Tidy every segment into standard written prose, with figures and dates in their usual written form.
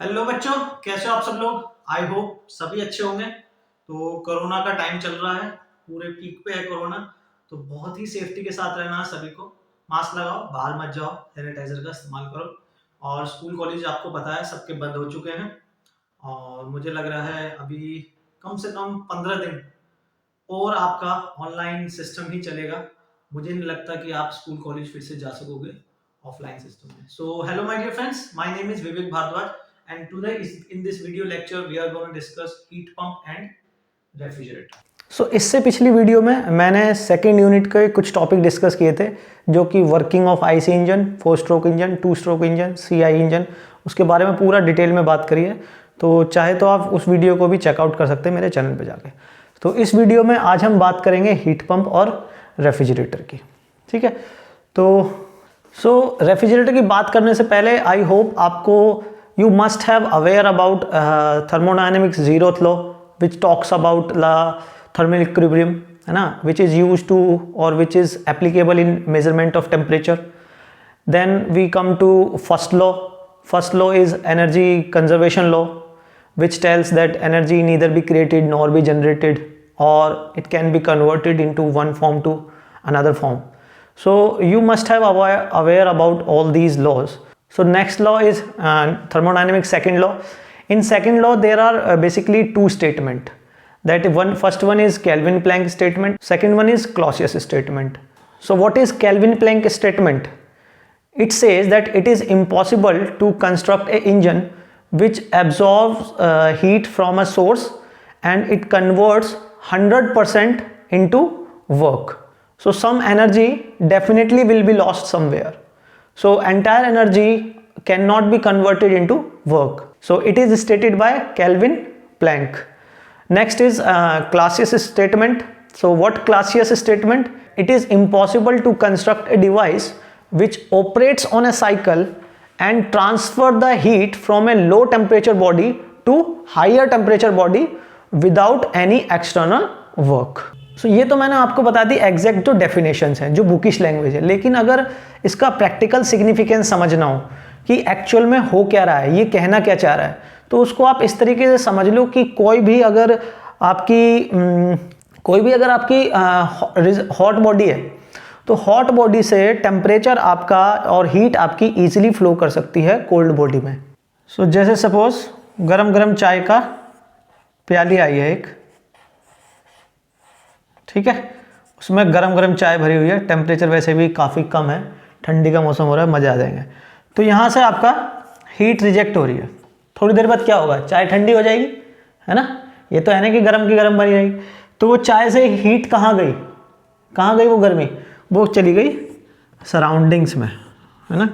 Hello बच्चों, कैसे हो आप सब लोग। आई होप सभी अच्छे होंगे। तो कोरोना का टाइम चल रहा है, पूरे पीक पे है कोरोना। तो बहुत ही सेफ्टी के साथ रहना है सभी को। मास्क लगाओ, बाहर मत जाओ, सैनिटाइजर का इस्तेमाल करो। और स्कूल कॉलेज आपको पता है सबके बंद हो चुके हैं। और मुझे लग रहा है अभी कम से कम 15 दिन और आपका ऑनलाइन सिस्टम ही चलेगा। मुझे नहीं लगता कि आप स्कूल कॉलेज फिर से जा सकोगे ऑफलाइन सिस्टम में। So hello my dear friends, my name is Vivek Bhardwaj and today in this video lecture we are going to discuss heat pump and refrigerator. इससे पिछली वीडियो में मैंने सेकेंड यूनिट के कुछ टॉपिक डिस्कस किए थे, जो कि working of IC engine, 4 stroke engine, 2 stroke engine, CI engine, उसके बारे में पूरा डिटेल में बात करी है। तो चाहे तो आप उस वीडियो को भी चेकआउट कर सकते हैं मेरे चैनल पे जाके। तो इस वीडियो में आज हम बात करेंगे हीट पंप और रेफ्रिजरेटर की। ठीक है, तो रेफ्रिजरेटर की बात करने से पहले आई होप आपको you must have aware about thermodynamics zeroth law which talks about the thermal equilibrium, है ना, विच इज यूज टू और which is applicable in measurement of temperature. Then we come to first law. First law is energy conservation law, which tells that energy neither be created nor be generated, or it can be converted into one form to another form. So you must have aware about all these laws. So next law is thermodynamics second law. In second law there are basically two statement. First one is Kelvin-Planck statement, second one is Clausius statement. So what is Kelvin-Planck statement? It says that it is impossible to construct an engine which absorbs heat from a source and it converts 100% into work. So some energy definitely will be lost somewhere. So entire energy cannot be converted into work. So it is stated by Kelvin-Planck. Next is Clausius statement. So what Clausius statement? It is impossible to construct a device which operates on a cycle and transfer the heat from a low temperature body to higher temperature body without any external work. So ये तो मैंने आपको बता the exact जो definitions हैं, जो bookish language है। लेकिन अगर इसका प्रैक्टिकल सिग्निफिकेंस समझना हो कि एक्चुअल में हो क्या रहा है, ये कहना क्या चाह रहा है, तो उसको आप इस तरीके से समझ लो कि कोई भी अगर आपकी हॉट बॉडी है, तो हॉट बॉडी से टेम्परेचर आपका और हीट आपकी इजीली फ्लो कर सकती है कोल्ड बॉडी में। सो जैसे सपोज गरम गरम चाय का प्याली आई है एक, ठीक है, उसमें गरम गरम चाय भरी हुई है, टेम्परेचर वैसे भी काफ़ी कम है, ठंडी का मौसम हो रहा है, मज़ा आ जाएंगे। तो यहाँ से आपका हीट रिजेक्ट हो रही है, थोड़ी देर बाद क्या होगा, चाय ठंडी हो जाएगी, है ना। ये तो है ना कि गरम की गरम बनी रहेगी। तो वो चाय से हीट कहाँ गई वो गर्मी, वो चली गई सराउंडिंग्स में, है ना।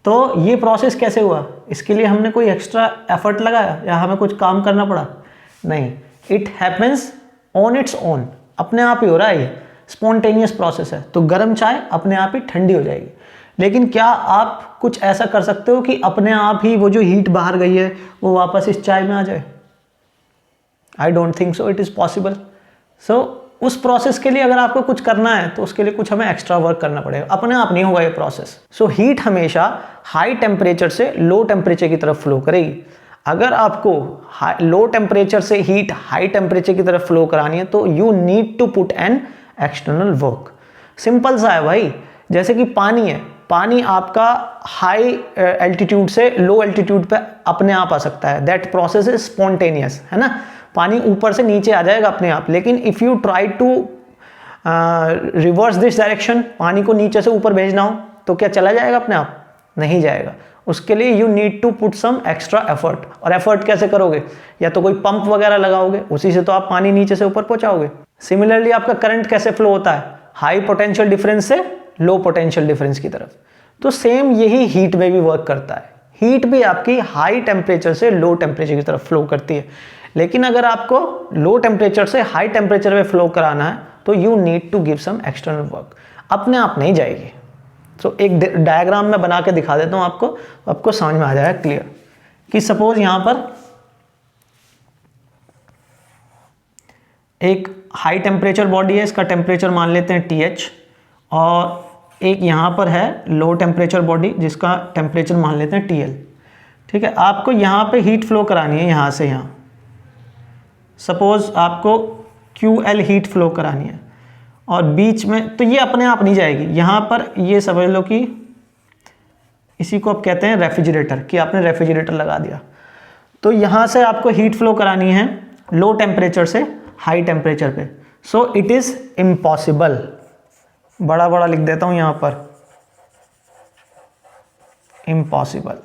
तो ये प्रोसेस कैसे हुआ, इसके लिए हमने कोई एक्स्ट्रा एफर्ट लगाया या हमें कुछ काम करना पड़ा? नहीं, it happens on its own, अपने आप ही हो रहा है, ये स्पॉन्टेनियस प्रोसेस है। तो गर्म चाय अपने आप ही ठंडी हो जाएगी। लेकिन क्या आप कुछ ऐसा कर सकते हो कि अपने आप ही वो जो हीट बाहर गई है वो वापस इस चाय में आ जाए? I don't think so it is possible. So उस प्रोसेस के लिए अगर आपको कुछ करना है तो उसके लिए कुछ हमें एक्स्ट्रा वर्क करना पड़ेगा, अपने आप नहीं होगा ये प्रोसेस। सो हीट हमेशा हाई टेम्परेचर से लो टेम्परेचर की तरफ फ्लो करेगी। अगर आपको लो टेम्परेचर से हीट हाई टेम्परेचर की तरफ फ्लो करानी है तो you need to put an external work. Simple सा है भाई, जैसे कि पानी है, पानी आपका हाई एल्टीट्यूड से लो एल्टीट्यूड पे अपने आप आ सकता है, दैट प्रोसेस इज स्पॉन्टेनियस, है ना। पानी ऊपर से नीचे आ जाएगा अपने आप। लेकिन if you try to reverse this direction, पानी को नीचे से ऊपर भेजना हो, तो क्या चला जाएगा अपने आप? नहीं जाएगा। उसके लिए you need to put some extra effort. और एफर्ट कैसे करोगे? या तो कोई पंप वगैरह लगाओगे, उसी से तो आप पानी नीचे से ऊपर पहुंचाओगे। सिमिलरली आपका करंट कैसे फ्लो होता है? हाई पोटेंशियल डिफरेंस से लो पोटेंशियल डिफरेंस की तरफ। तो सेम यही हीट में भी वर्क करता है। हीट भी आपकी हाई टेम्परेचर से लो टेम्परेचर की तरफ फ्लो करती है। लेकिन अगर आपको लो टेम्परेचर से हाई टेम्परेचर में फ्लो कराना है तो you need to give some external work, अपने आप नहीं जाएगी। सो एक डायग्राम में बना के दिखा देता हूं आपको समझ में आ जाएगा क्लियर। कि सपोज यहां पर एक हाई टेम्परेचर बॉडी है, इसका टेम्परेचर मान लेते हैं TH, और एक यहां पर है लो टेम्परेचर बॉडी जिसका टेम्परेचर मान लेते हैं TL। ठीक है, आपको यहाँ पे हीट फ्लो करानी है, यहाँ से यहाँ, सपोज आपको QL हीट फ्लो करानी है और बीच में, तो ये अपने आप नहीं जाएगी। यहाँ पर ये समझ लो कि इसी को आप कहते हैं रेफ्रिजरेटर, कि आपने रेफ्रिजरेटर लगा दिया। तो यहाँ से आपको हीट फ्लो करानी है लो टेम्परेचर से हाई टेम्परेचर पे। सो इट इज़ इम्पॉसिबल, बड़ा बड़ा लिख देता हूँ यहाँ पर, इम्पॉसिबल,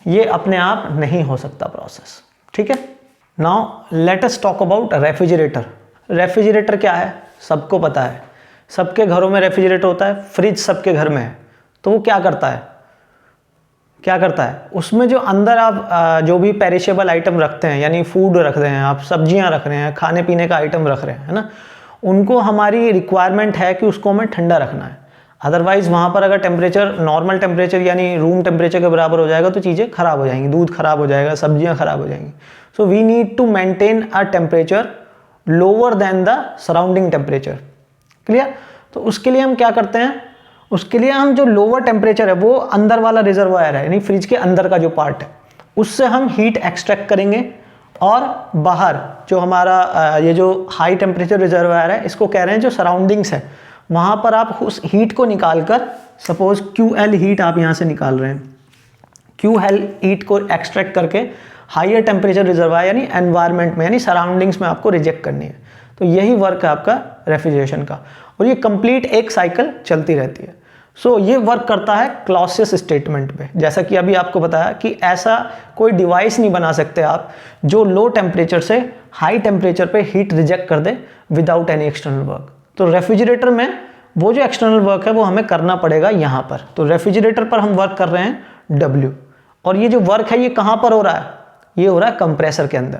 ये अपने आप नहीं हो सकता प्रोसेस। ठीक है, now let us talk about refrigerator. Refrigerator क्या है, सबको पता है, सबके घरों में रेफ्रिजरेटर होता है, फ्रिज सबके घर में है। तो वो क्या करता है, क्या करता है, उसमें जो अंदर आप जो भी पेरिशेबल आइटम रखते हैं, यानी फूड रख रहे हैं आप, सब्जियां रख रहे हैं, खाने पीने का आइटम रख रहे हैं, है ना, उनको हमारी रिक्वायरमेंट है कि उसको हमें ठंडा रखना है। अदरवाइज वहाँ पर अगर टेम्परेचर नॉर्मल टेम्परेचर यानी रूम टेम्परेचर के बराबर हो जाएगा तो चीज़ें खराब हो जाएंगी, दूध खराब हो जाएगा, सब्जियाँ खराब हो जाएंगी। So we need to maintain a temperature lower than the surrounding temperature. Clear? तो उसके लिए हम क्या करते हैं, उसके लिए हम जो लोअर टेम्परेचर है वो अंदर वाला रिजर्वायर है, यानी फ्रिज के अंदर का जो पार्ट है, उससे हम हीट एक्सट्रैक्ट करेंगे। और बाहर जो हमारा ये जो हाई टेम्परेचर रिजर्वायर है, इसको कह रहे हैं जो सराउंडिंग्स है, वहाँ पर आप उस हीट को निकाल कर, सपोज QL हीट आप यहाँ से निकाल रहे हैं, QL हीट को एक्सट्रैक्ट करके हाइयर टेम्परेचर रिजर्वायर यानी एनवायरनमेंट में, यानी सराउंडिंग्स में आपको रिजेक्ट करनी है। तो यही वर्क है आपका रेफ्रिजरेशन का, और ये कंप्लीट एक साइकिल चलती रहती है। सो ये वर्क करता है क्लॉसियस स्टेटमेंट पे। जैसा कि अभी आपको बताया कि ऐसा कोई डिवाइस नहीं बना सकते आप जो लो टेम्परेचर से हाई टेम्परेचर पे हीट रिजेक्ट कर दे विदाउट एनी एक्सटर्नल वर्क। तो रेफ्रिजरेटर में वो जो एक्सटर्नल वर्क है वो हमें करना पड़ेगा यहाँ पर। तो रेफ्रिजरेटर पर हम वर्क कर रहे हैं W, और ये जो वर्क है ये कहाँ पर हो रहा है, ये हो रहा है कंप्रेसर के अंदर,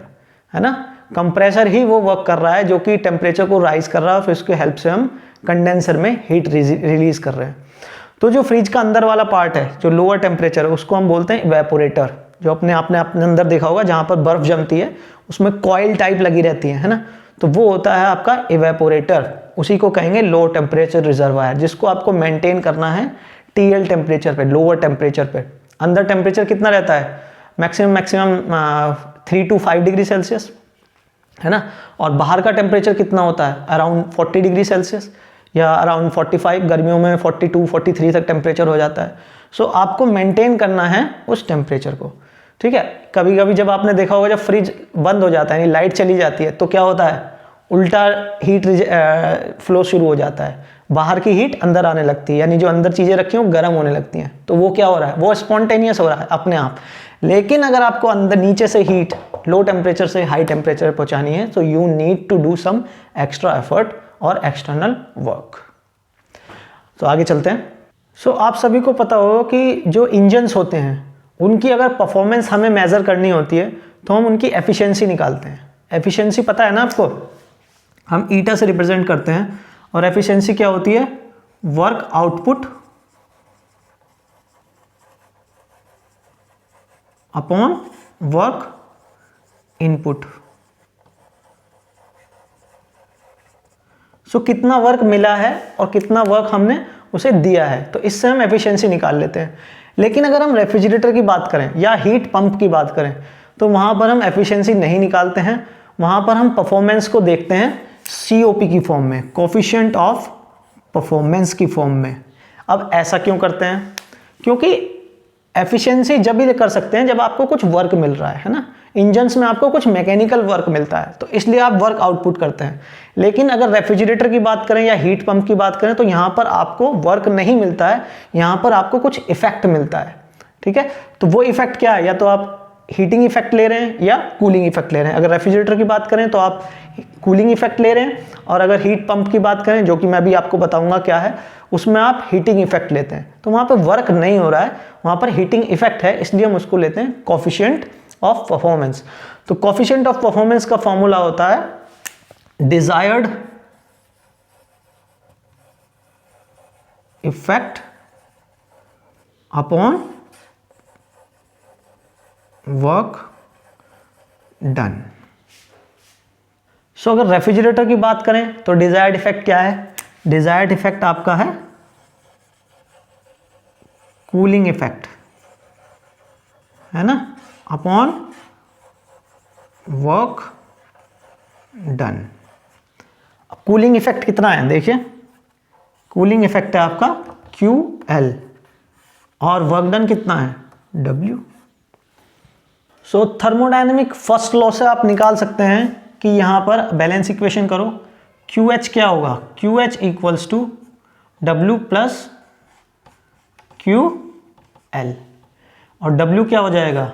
है ना। कंप्रेसर ही वो वर्क कर रहा है जो कि टेम्परेचर को राइज कर रहा है, फिर उसके हेल्प से हम कंडेंसर में हीट रिलीज कर रहे हैं। तो जो फ्रिज का अंदर वाला पार्ट है, जो लोअर टेम्परेचर है, उसको हम बोलते हैं इवेपोरेटर। जो आपने अपने अंदर देखा होगा, जहाँ पर बर्फ जमती है उसमें कॉइल टाइप लगी रहती है ना, तो वो होता है आपका इवेपोरेटर। उसी को कहेंगे लो टेम्परेचर रिजर्वायर, जिसको आपको मेंटेन करना है TL टेम्परेचर पे, लोअर टेम्परेचर पे। अंदर टेम्परेचर कितना रहता है, मैक्सिमम 3 to 5 डिग्री सेल्सियस, है ना। और बाहर का टेम्परेचर कितना होता है, अराउंड 40 डिग्री सेल्सियस या अराउंड 45, गर्मियों में 42 43 तक टेम्परेचर हो जाता है। सो आपको मेंटेन करना है उस टेम्परेचर को। ठीक है, कभी कभी जब आपने देखा होगा, जब फ्रिज बंद हो जाता है यानी लाइट चली जाती है, तो क्या होता है, उल्टा हीट फ्लो शुरू हो जाता है, बाहर की हीट अंदर आने लगती है, यानी जो अंदर चीज़ें रखी हैं वो गर्म होने लगती हैं। तो वो क्या हो रहा है, वो स्पॉन्टेनियस हो रहा है अपने आप। लेकिन अगर आपको अंदर नीचे से हीट लो टेम्परेचर से हाई टेम्परेचर पहुंचानी है, तो you need to do some extra effort और एक्सटर्नल वर्क। तो आगे चलते हैं। सो आप सभी को पता हो कि जो इंजन्स होते हैं उनकी अगर परफॉर्मेंस हमें मेज़र करनी होती है तो हम उनकी एफिशिएंसी निकालते हैं। एफिशिएंसी पता है ना आपको, हम ईटा से रिप्रेजेंट करते हैं, और एफिशिएंसी क्या होती है, work output upon work input. So कितना वर्क मिला है और कितना वर्क हमने उसे दिया है, तो इससे हम एफिशिएंसी निकाल लेते हैं। लेकिन अगर हम रेफ्रिजरेटर की बात करें या हीट पंप की बात करें, तो वहाँ पर हम एफिशिएंसी नहीं निकालते हैं, वहाँ पर हम परफॉर्मेंस को देखते हैं COP की फॉर्म में, कोफिशिएंट ऑफ परफॉर्मेंस की फॉर्म में। अब ऐसा क्यों करते हैं, क्योंकि एफिशिएंसी जब भी कर सकते हैं जब आपको कुछ वर्क मिल रहा है ना। इंजन्स में आपको कुछ मैकेनिकल वर्क मिलता है, तो इसलिए आप वर्क आउटपुट करते हैं। लेकिन अगर रेफ्रिजरेटर की बात करें या हीट पंप की बात करें, तो यहाँ पर आपको वर्क नहीं मिलता है, यहाँ पर आपको कुछ इफेक्ट मिलता है। ठीक है, तो वो इफेक्ट क्या है, या तो आप हीटिंग इफेक्ट ले रहे हैं या कूलिंग इफेक्ट ले रहे हैं। अगर रेफ्रिजरेटर की बात करें तो आप कूलिंग इफेक्ट ले रहे हैं, और अगर हीट पंप की बात करें, जो कि मैं भी आपको बताऊंगा क्या है, उसमें आप हीटिंग इफेक्ट लेते हैं। तो वहाँ पर वर्क नहीं हो रहा है, वहाँ पर हीटिंग इफेक्ट है, इसलिए हम उसको लेते हैं कोफिशिएंट ऑफ परफॉर्मेंस। तो कोफिशिएंट ऑफ परफॉर्मेंस का फॉर्मूला होता है desired effect upon work done. So अगर रेफ्रिजरेटर की बात करें तो डिजायर्ड इफेक्ट क्या है, डिजायर्ड इफेक्ट आपका है कूलिंग इफेक्ट। है ना, अपॉन वर्क डन। अब कूलिंग इफेक्ट कितना है देखिए, कूलिंग इफेक्ट है आपका QL और वर्क डन कितना है W। सो थर्मोडायनेमिक फर्स्ट लॉ से आप निकाल सकते हैं कि यहां पर बैलेंस इक्वेशन करो, QH क्या होगा, QH equals to W plus QL और W क्या हो जाएगा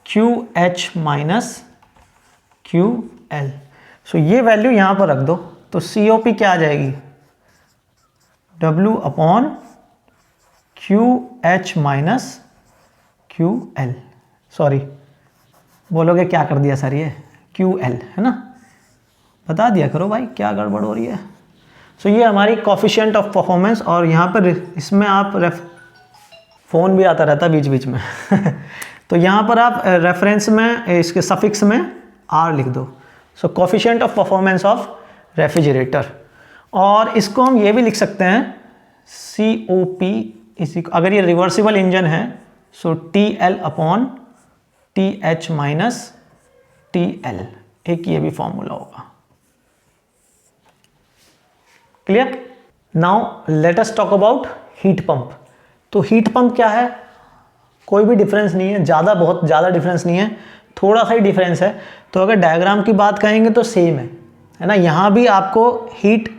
QH माइनस QL। सो ये वैल्यू यहां पर रख दो तो COP क्या आ जाएगी W upon QH minus QL। Sorry बोलोगे क्या कर दिया सर ये QL है ना, बता दिया करो भाई क्या गड़बड़ हो रही है। सो ये हमारी कोफिशिएंट ऑफ परफॉर्मेंस और यहाँ पर इसमें आप फ़ोन भी आता रहता बीच बीच में तो यहाँ पर आप रेफरेंस में इसके सफिक्स में R लिख दो। So coefficient of performance of refrigerator, और इसको हम ये भी लिख सकते हैं COP इसी, अगर ये रिवर्सिबल इंजन है सो TL upon TH minus TL, एक ये भी फॉर्मूला होगा। Clear. Now let us talk about heat pump. तो हीट पंप क्या है, कोई भी डिफरेंस नहीं है, बहुत ज़्यादा डिफरेंस नहीं है, थोड़ा सा ही डिफरेंस है। तो अगर डायग्राम की बात करेंगे तो सेम है ना, यहाँ भी आपको हीट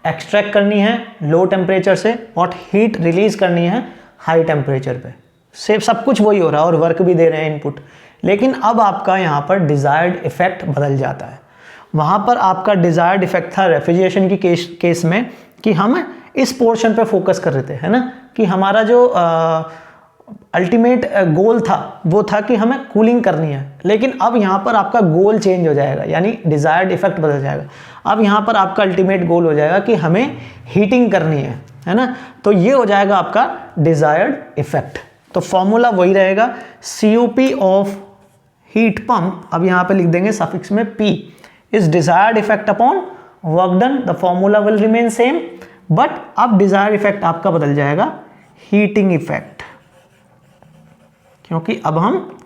एक्सट्रैक्ट करनी है लो टेम्परेचर से और हीट रिलीज करनी है हाई टेम्परेचर पे, सब कुछ वही हो रहा है और वर्क भी दे रहे हैं इनपुट। लेकिन अब आपका यहाँ पर डिज़ायर्ड इफेक्ट बदल जाता है। वहाँ पर आपका डिज़ायर्ड इफेक्ट था रेफ्रिजरेशन की केस में कि हम इस पोर्शन पे फोकस कर रहे थे, है ना, कि हमारा जो अल्टीमेट गोल था वो था कि हमें कूलिंग करनी है। लेकिन अब यहाँ पर आपका गोल चेंज हो जाएगा, यानी डिज़ायर्ड इफेक्ट बदल जाएगा। अब यहाँ पर आपका अल्टीमेट गोल हो जाएगा कि हमें हीटिंग करनी है ना, तो ये हो जाएगा आपका डिज़ायर्ड इफेक्ट। तो फॉर्मूला वही रहेगा COP ऑफ हीट पंप, अब यहाँ पे लिख देंगे सफिक्स में P is desired effect upon work done. The formula will remain same, but अब डिजायर्ड इफेक्ट आपका बदल जाएगा हीटिंग इफेक्ट, क्योंकि अब हम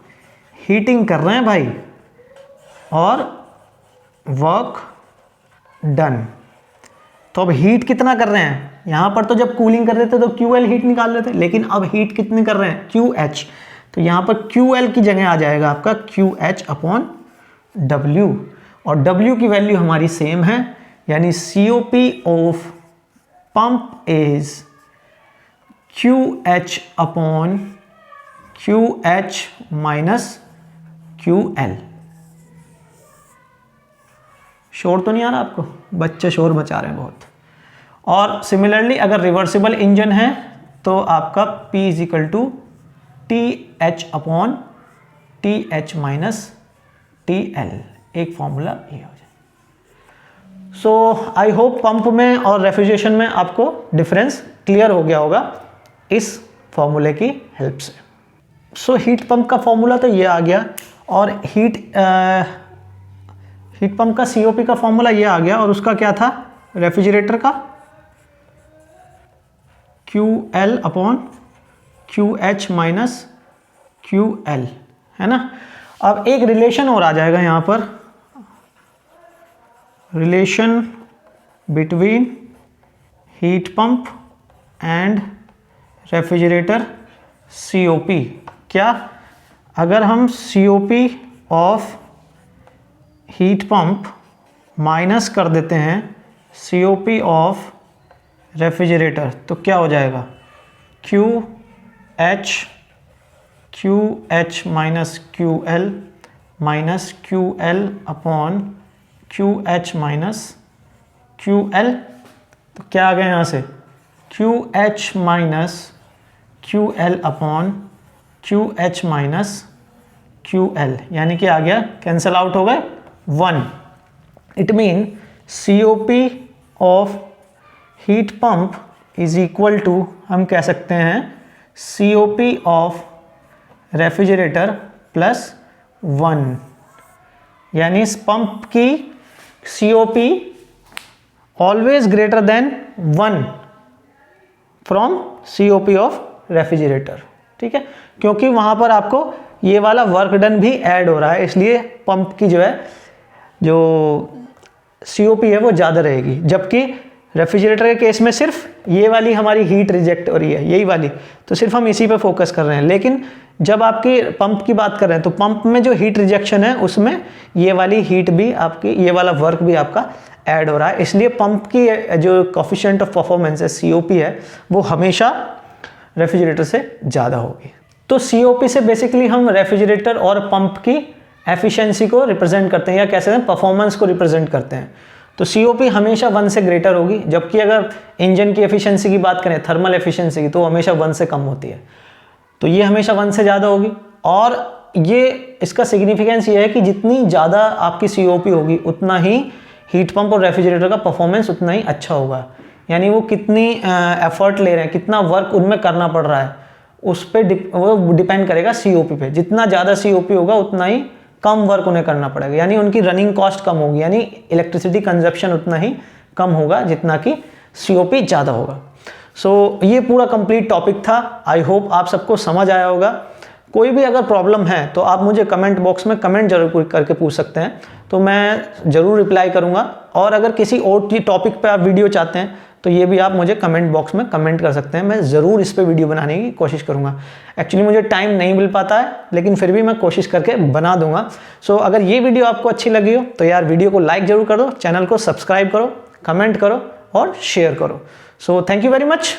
हीटिंग कर रहे हैं भाई, और वर्क डन। तो अब हीट कितना कर रहे हैं, यहां पर तो जब कूलिंग कर रहे थे तो QL हीट निकाल रहे थे, लेकिन अब हीट कितनी कर रहे हैं QH, तो यहां पर QL की जगह आ जाएगा आपका QH अपॉन W, और W की वैल्यू हमारी सेम है, यानी COP of pump is QH upon QH minus QL। शोर तो नहीं आ रहा आपको, बच्चे शोर मचा रहे हैं बहुत। और सिमिलरली अगर रिवर्सिबल इंजन है तो आपका P is equal to TH upon TH minus TL, एक फॉर्मूला ये हो जाए। सो आई होप पंप में और रेफ्रिजरेशन में आपको डिफरेंस क्लियर हो गया होगा इस फॉर्मूले की हेल्प से। सो हीट पंप का फॉर्मूला तो ये आ गया, और हीट पंप का COP का फॉर्मूला ये आ गया, और उसका क्या था रेफ्रिजरेटर का QL upon QH minus QL, है ना। अब एक रिलेशन और आ जाएगा यहाँ पर, relation between heat pump and refrigerator COP। क्या, अगर हम COP of heat pump minus कर देते हैं COP ऑफ रेफ्रिजरेटर तो क्या हो जाएगा QH minus QL minus QL upon QH minus QL। तो क्या आ गया यहाँ से QH minus QL upon QH minus QL, यानी कि आ गया कैंसल आउट हो गए 1। It mean COP of heat pump is equal to, हम कह सकते हैं COP ऑफ रेफ्रिजरेटर प्लस 1, यानी इस पंप की COP always greater than 1 from COP of refrigerator, ठीक है, क्योंकि वहां पर आपको ये वाला वर्क डन भी ऐड हो रहा है, इसलिए पंप की जो है जो COP है वो ज़्यादा रहेगी। जबकि रेफ्रिजरेटर के केस में सिर्फ ये वाली हमारी हीट रिजेक्ट हो रही है, यही वाली, तो सिर्फ हम इसी पे फोकस कर रहे हैं। लेकिन जब आपकी पंप की बात कर रहे हैं तो पंप में जो हीट रिजेक्शन है उसमें ये वाली हीट भी आपकी, ये वाला वर्क भी आपका ऐड हो रहा है। इसलिए पंप की जो कोफिशिएंट ऑफ परफॉर्मेंस है, COP है, वो हमेशा रेफ्रिजरेटर से ज़्यादा होगी। तो COP से बेसिकली हम रेफ्रिजरेटर और पंप की एफिशिएंसी को रिप्रेजेंट करते हैं, या कह सकते हैं परफॉर्मेंस को रिप्रेजेंट करते हैं। तो COP हमेशा 1 से ग्रेटर होगी, जबकि अगर इंजन की एफिशिएंसी की बात करें, थर्मल एफिशिएंसी की, तो हमेशा 1 से कम होती है। तो ये हमेशा 1 से ज़्यादा होगी। और ये इसका सिग्निफिकेंस ये है कि जितनी ज़्यादा आपकी COP होगी उतना ही हीट पंप और रेफ्रिजरेटर का परफॉर्मेंस उतना ही अच्छा होगा। यानी वो कितनी एफर्ट ले रहे हैं, कितना वर्क उनमें करना पड़ रहा है, उस पर वो डिपेंड करेगा COP पे। जितना ज़्यादा COP होगा उतना ही कम वर्क उन्हें करना पड़ेगा, यानी उनकी रनिंग कॉस्ट कम होगी, यानी इलेक्ट्रिसिटी कंजप्शन उतना ही कम होगा जितना कि COP ज़्यादा होगा। सो ये पूरा कंप्लीट टॉपिक था। आई होप आप सबको समझ आया होगा। कोई भी अगर प्रॉब्लम है तो आप मुझे कमेंट बॉक्स में कमेंट जरूर करके पूछ सकते हैं, तो मैं ज़रूर रिप्लाई करूँगा। और अगर किसी और टॉपिक पे आप वीडियो चाहते हैं तो ये भी आप मुझे कमेंट बॉक्स में कमेंट कर सकते हैं, मैं ज़रूर इस पे वीडियो बनाने की कोशिश करूँगा। एक्चुअली मुझे टाइम नहीं मिल पाता है, लेकिन फिर भी मैं कोशिश करके बना दूंगा। सो अगर ये वीडियो आपको अच्छी लगी हो तो यार वीडियो को लाइक ज़रूर कर दो, चैनल को सब्सक्राइब करो, कमेंट करो और शेयर करो। So thank you very much.